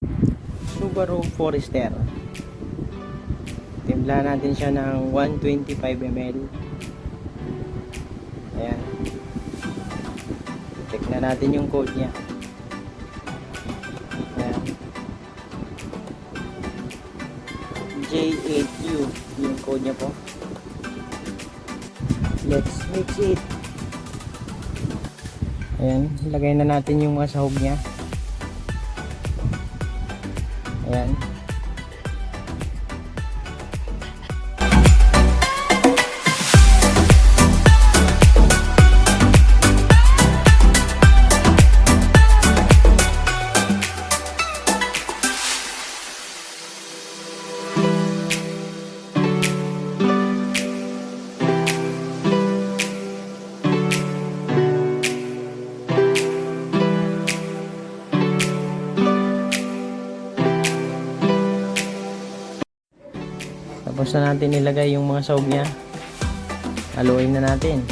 Subaru Forester. Timpla natin siya ng 125 ml. Ayan. Check na natin yung code niya. Ayan. J8U yung code niya po. Let's mix it. Ayan. Lagay na natin yung mga sahog niya. Ayan. Tapos na natin ilagay yung mga sahog niya. Haluin na natin.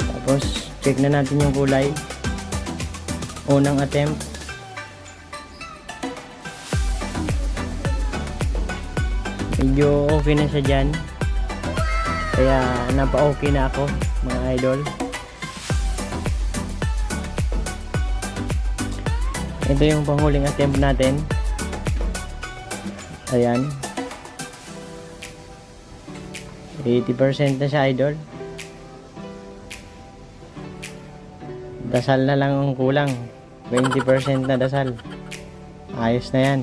Tapos check na natin yung kulay. Unang attempt. Medyo okay na siya dyan. Kaya napa-okay na ako mga idol. Ito yung panghuling attempt natin. Ayan. 80% na siya idol. Dasal na lang ang kulang. 20% na dasal. Ayos na yan.